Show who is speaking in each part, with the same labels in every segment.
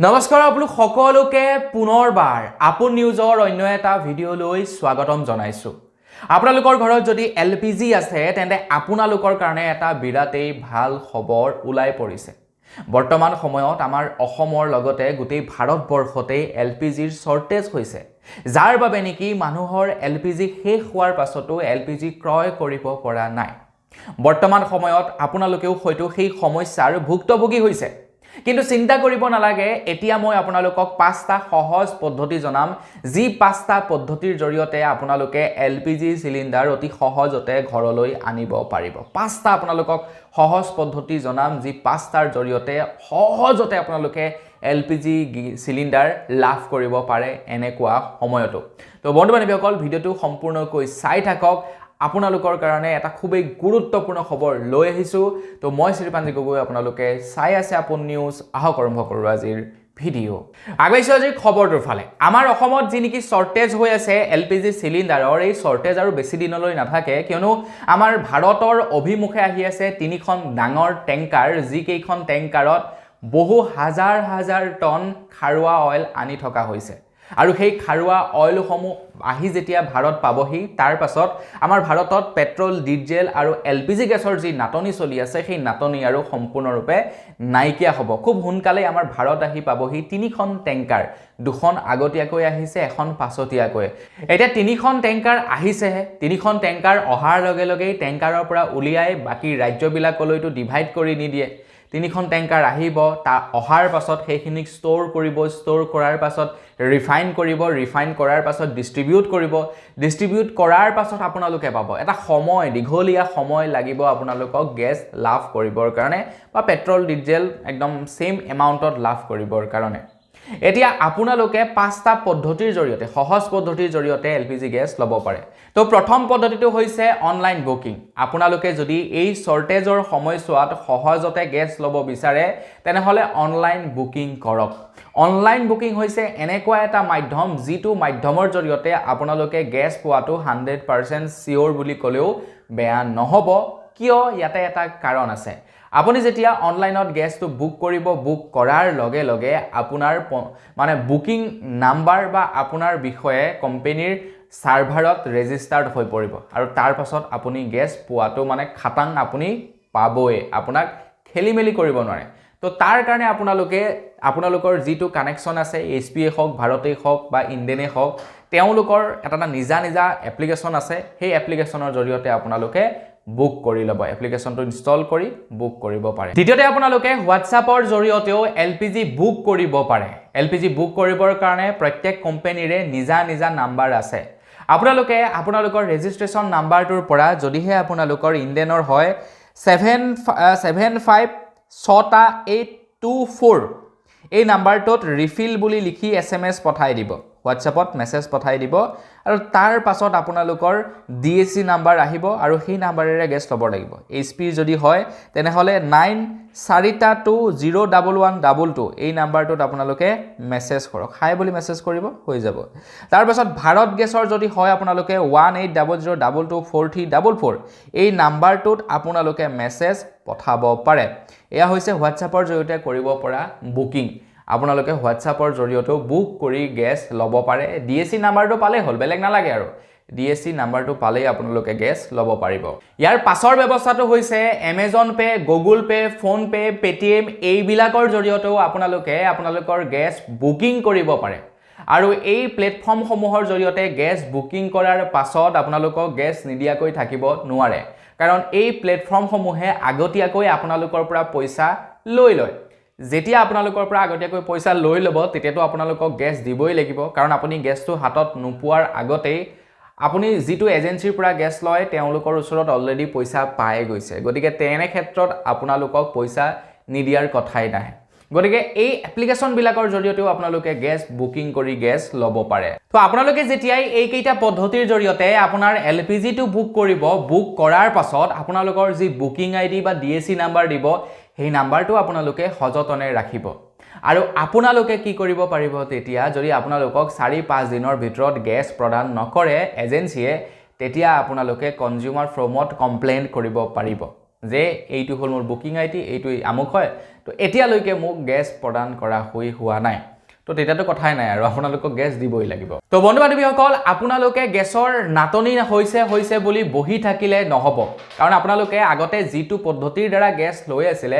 Speaker 1: নমস্কাৰ আপোনালোক সকলোকে পুনৰবাৰ আপোন নিউজৰ অন্য এটা ভিডিঅ'লৈ স্বাগতম জনাইছো। আপোনালোকৰ ঘৰত যদি এলপিজি আছে তেন্তে আপোনালোকৰ কাৰণে এটা বিৰাটেই ভাল খবৰ ওলাই পৰিছে। বৰ্তমান সময়ত আমাৰ অসমৰ লগতে গোটেই ভাৰতবৰ্ষতে এলপিজিৰ শৰ্টেজ হৈছে, যাৰ বাবে নেকি মানুহৰ এলপিজি শেষ হোৱাৰ পাছতো এলপিজি ক্ৰয় কৰিব পৰা নাই। বৰ্তমান সময়ত আপোনালোকেও হয়তো সেই সমস্যাৰ ভুক্তভোগী হৈছে, কিন্তু চিন্তা কৰিব নালাগে। এতিয়া মই আপোনালোকক 5টা সহজ পদ্ধতি জনাম, যি 5টা পদ্ধতিৰ জৰিয়তে আপোনালোকে এলপিজি সিলিন্ডাৰ অতি সহজতে ঘৰলৈ আনিব পাৰিব। 5টা আপোনালোকক সহজ পদ্ধতি জনাম, যি 5টাৰ জৰিয়তে সহজতে আপোনালোকে এলপিজি সিলিন্ডাৰ লাভ কৰিব পাৰে এনেকুৱা সময়তো। তো বন্ধু-বান্ধৱীসকল, ভিডিঅ'টো সম্পূৰ্ণকৈ চাই থাকক। আপোনালোকৰ কাৰণে এটা খুবেই গুৰুত্বপূৰ্ণ খবৰ লৈ আহিছো। তো মই শ্ৰীপাঞ্জি গগৈ, আপোনালোকে চাই আছে আপোন নিউজ। আহক আৰম্ভ কৰোঁ আজিৰ ভিডিঅ'। আগবাইছো আজিৰ খবৰটোৰ ফালে। আমাৰ অসমত যি নেকি শৰ্টেজ হৈ আছে এলপিজি সিলিন্ডাৰৰ, এই শৰ্টেজ আৰু বেছি দিনলৈ নাথাকে, কিয়নো আমাৰ ভাৰতৰ অভিমুখে আহি আছে 3খন ডাঙৰ টেংকাৰ, যিকেইখন টেংকাৰত বহু হাজাৰ হাজাৰ টন খাৰুৱা অইল আনি থকা হৈছে। আৰু সেই খাৰুৱা অইলসমূহ আহি যেতিয়া ভাৰত পাবহি, তাৰ পাছত আমাৰ ভাৰতত পেট্ৰল, ডিজেল আৰু এলপিজি গেছৰ যি নাটনি চলি আছে, সেই নাটনি আৰু সম্পূৰ্ণৰূপে নাইকিয়া হ'ব। খুব সোনকালে আমাৰ ভাৰত আহি পাবহি 3খন টেংকাৰ, 2খন আগতীয়াকৈ আহিছে, এখন পাছতীয়াকৈ। এতিয়া 3খন টেংকাৰ আহিছেহে। 3খন টেংকাৰ অহাৰ লগে লগেই টেংকাৰৰ পৰা উলিয়াই বাকী ৰাজ্যবিলাকলৈতো ডিভাইড কৰি নিদিয়ে। 3খন টেংকাৰ আহিব, তা অহাৰ পাছত সেইখিনিক ষ্ট'ৰ কৰিব, ষ্ট'ৰ কৰাৰ পাছত ৰিফাইন কৰিব, ৰিফাইন কৰাৰ পাছত ডিষ্ট্ৰিবিউট কৰিব, ডিষ্ট্ৰিবিউট কৰাৰ পাছত আপোনালোকে পাব। এটা সময়, দীঘলীয়া সময় লাগিব আপোনালোকক গেছ লাভ কৰিবৰ কাৰণে, বা পেট্ৰল, ডিজেল একদম সেম এমাউণ্টত লাভ কৰিবৰ কাৰণে। এতিয়া আপোনালোকে 5টা পদ্ধতিৰ জৰিয়তে, সহজ পদ্ধতিৰ জৰিয়তে এলপিজি গেছ ল'ব পাৰে। তো প্ৰথম পদ্ধতিটো হৈছে অনলাইন বুকিং। আপোনালোকে যদি এই শৰ্টেজৰ সময়ছোৱাত সহজতে গেছ ল'ব বিচাৰে, তেনেহ'লে অনলাইন বুকিং কৰক। অনলাইন বুকিং হৈছে এনেকুৱা এটা মাধ্যম, যিটো মাধ্যমৰ জৰিয়তে আপোনালোকে গেছ পোৱাটো 100% চিয়'ৰ বুলি ক'লেও বেয়া নহ'ব। কিয়? ইয়াতে এটা কাৰণ আছে। আপুনি যেতিয়া অনলাইনত গেছটো বুক কৰিব, বুক কৰাৰ লগে লগে আপোনাৰ মানে বুকিং নাম্বাৰ বা আপোনাৰ বিষয়ে কোম্পানীৰ সাৰ্ভাৰত ৰেজিষ্টাৰ্ড হৈ পৰিব, আৰু তাৰ পাছত আপুনি গেছ পোৱাটো মানে খাটাং আপুনি পাবই, আপোনাক খেলিমেলি কৰিব নোৱাৰে। তো তাৰ কাৰণে আপোনালোকৰ যিটো কানেকশ্যন আছে, এইচপিয়ে হওক, ভাৰতেই হওক বা ইণ্ডেনে হওক, তেওঁলোকৰ এটা নিজা এপ্লিকেশ্যন আছে। সেই এপ্লিকেশ্যনৰ জৰিয়তে আপোনালোকে বুক কৰি ল'ব, এপ্লিকেশ্যনটো ইনষ্টল কৰি বুক কৰিব পাৰে। দ্বিতীয়তে আপোনালোকে হোৱাটছআপৰ জৰিয়তেও এলপিজি বুক কৰিব পাৰে। এলপিজি বুক কৰিবৰ কাৰণে প্ৰত্যেক কোম্পানীৰে নিজা নাম্বাৰ আছে। আপোনালোকে আপোনালোকৰ ৰেজিষ্ট্ৰেশ্যন নাম্বাৰটোৰ পৰা, যদিহে আপোনালোকৰ ইণ্ডেনৰ হয় 756824, এই নাম্বাৰটোত ৰিফিল বুলি লিখি SMS পঠাই দিব, হোৱাটছআপত মেছেজ পঠাই দিব, আৰু তাৰ পাছত আপোনালোকৰ DAC নাম্বাৰ আহিব, আৰু সেই নাম্বাৰেৰে গেছ ল'ব লাগিব। HP যদি হয় তেনেহ'লে 94201122, এই নাম্বাৰটোত আপোনালোকে মেছেজ কৰক, হাই বুলি মেছেজ কৰিব, হৈ যাব। তাৰ পাছত ভাৰত গেছৰ যদি হয় আপোনালোকে 1800224344, এই নাম্বাৰটোত আপোনালোকে মেছেজ পঠাব পাৰে। এয়া হৈছে হোৱাটছআপৰ জৰিয়তে কৰিব পৰা বুকিং। আপোনালোকে হোৱাটছআপৰ জৰিয়তেও বুক কৰি গেছ ল'ব পাৰে। DAC নাম্বাৰটো পালেই হ'ল, বেলেগ নালাগে আৰু। DAC নাম্বাৰটো পালেই আপোনালোকে গেছ ল'ব পাৰিব। ইয়াৰ পাছৰ ব্যৱস্থাটো হৈছে Amazon pay', Google pay', phone pay', Paytm, এইবিলাকৰ জৰিয়তেও আপোনালোকে আপোনালোকৰ গেছ বুকিং কৰিব পাৰে। আৰু এই প্লেটফৰ্মসমূহৰ জৰিয়তে গেছ বুকিং কৰাৰ পাছত আপোনালোকক গেছ নিদিয়াকৈ থাকিব নোৱাৰে, কাৰণ এই প্লেটফৰ্মসমূহে আগতীয়াকৈ আপোনালোকৰ পৰা পইচা লৈ লয়। যেতিয়া আপোনালোকৰ পৰা আগতীয়াকৈ পইচা লৈ ল'ব, তেতিয়াতো আপোনালোকক গেছ দিবই লাগিব, কাৰণ আপুনি গেছটো হাতত নোপোৱাৰ আগতেই আপুনি যিটো এজেঞ্চিৰ পৰা গেছ লয়, তেওঁলোকৰ ওচৰত অলৰেডি পইচা পাই গৈছে। গতিকে তেনে ক্ষেত্ৰত আপোনালোকক পইচা নিদিয়াৰ কথাই নাহে। গতিকে এই এপ্লিকেশ্যনবিলাকৰ জৰিয়তেও আপোনালোকে গেছ বুকিং কৰি গেছ ল'ব পাৰে। তো আপোনালোকে যেতিয়াই এইকেইটা পদ্ধতিৰ জৰিয়তে আপোনাৰ এলপিজিটো বুক কৰিব, বুক কৰাৰ পাছত আপোনালোকৰ যি বুকিং ID বা DAC নাম্বাৰ দিব, সেই নাম্বাৰটো আপোনালোকে সযতনে ৰাখিব। আৰু আপোনালোকে কি কৰিব পাৰিব তেতিয়া, যদি আপোনালোকক 4-5 দিনৰ ভিতৰত গেছ প্ৰদান নকৰে এজেঞ্চিয়ে, তেতিয়া আপোনালোকে কনজিউমাৰ ফৰ্মত কমপ্লেইন কৰিব পাৰিব। যে এইটো হ'ল মোৰ বুকিং আইডি এইটো আমুক হয় তো এতিয়ালৈকে মোক গেছ প্ৰদান কৰা হোৱা নাই তো তেতিয়াতো কথাই নাই আৰু আপোনালোকক গেছ দিবই লাগিব তো বন্ধু বান্ধৱীসকল আপোনালোকে গেছৰ নাটনি হৈছে বুলি বহি থাকিলে নহব কাৰণ আপোনালোকে আগতে যিটো পদ্ধতিৰ দ্বাৰা গেছ লৈ আছিল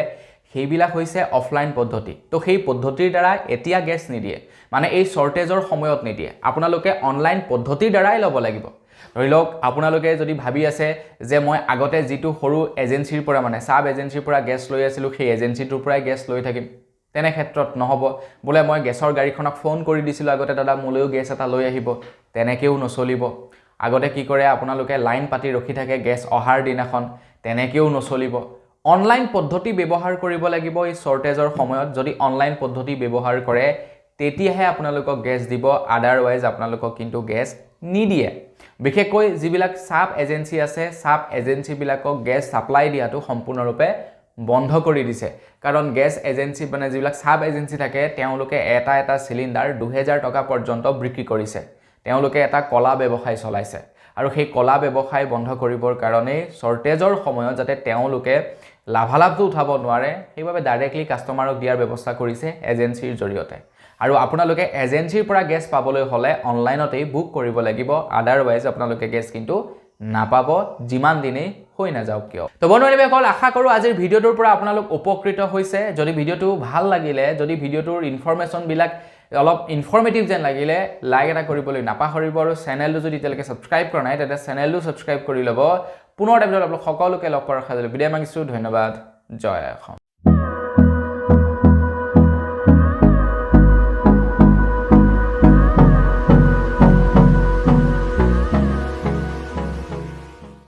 Speaker 1: সেইবিলাক হৈছে অফলাইন পদ্ধতি তো সেই পদ্ধতিৰ দ্বাৰা এতিয়া গেছ নিদিয়ে মানে এই শৰ্টেজৰ সময়ত নিদিয়ে আপোনালোকে অনলাইন পদ্ধতিৰ দ্বাৰাই ল'ব লাগিব ধৰি লওক আপোনালোকে যদি ভাবি আছে যে মই আগতে যিটো সৰু এজেন্সিৰ পৰা মানে সাব এজেন্সিৰ পৰা গেছ লৈ আছিল সেই এজেন্সিটোৰ পৰাই গেছ লৈ থাকিম তেনে ক্ষেত্ৰত নহব বলে মই গেছৰ গাড়ীখনক ফোন কৰি দিছিল আগতে দাদা মোলৈও গেছ এটা লৈ আহিব তেনেকেও নচলিব আগতে কি কৰে আপোনালোকে লাইন পাতি ৰখি থাকে গেছ অহাৰ দিনাখন তেনেকেও নচলিব অনলাইন পদ্ধতি ব্যৱহাৰ কৰিব লাগিব এই শৰ্টেজৰ সময়ত যদি অনলাইন পদ্ধতি ব্যৱহাৰ কৰে তেতিয়াহে আপোনালোকক গেছ দিব আদাৰৱাইজ আপোনালোকক কিন্তু গেছ নিদিয়ে বিশেষকৈ যিবিলাক সাব এজেন্সি আছে সাব এজেন্সি বিলাকক গেছ সাপ্লাই দিয়াটো সম্পূৰ্ণৰূপে বন্ধ কৰি দিছে কাৰণ গেছ এজেন্সি মানে যিবিলাক সাব এজেন্সি থাকে তেওঁলোকে এটা সিলিন্ডাৰ 2000 টকা পৰ্যন্ত বিক্ৰী কৰিছে তেওঁলোকে এটা কলা ব্যৱসায় চলাইছে আৰু সেই কলা ব্যৱসায় বন্ধ কৰিবৰ কাৰণে শৰ্টেজৰ সময়ত যাতে তেওঁলোকে লাভালাভটো উঠাব নোৱাৰে সেইভাবে ডাইৰেক্টলি কাস্টমাৰক দিয়াৰ ব্যৱস্থা কৰিছে এজেন্সিৰ জৰিয়তে আৰু আপোনালোকে এজেন্সিৰ পৰা গেছ পাবলৈ হলে অনলাইনতেই বুক কৰিব লাগিব আদাৰৱাইজ আপোনালোকে গেছ কিন্তু নাপাব যিমান দিনে হৈ না যাওক কিয় তো বন্ধুসকল আশা কৰো আজিৰ ভিডিওটোৰ পৰা আপোনালোক উপকৃত হৈছে যদি ভিডিওটো ভাল লাগিলে যদি ভিডিওটোৰ ইনফৰমেশন বিলাক অলপ ইনফৰমেটিভ যেন লাগিলে লাইক এটা কৰিবলৈ নাপাহৰিব আৰু চেনেলটো যদি তেলকে সাবস্ক্ৰাইব কৰা নাই তেতে চেনেলটো সাবস্ক্ৰাইব কৰি লব পুনৰ আপোনালোক সকলোকে লগ কৰাৰ খাজলে বিদায় মাগিছো ধন্যবাদ জয় অসম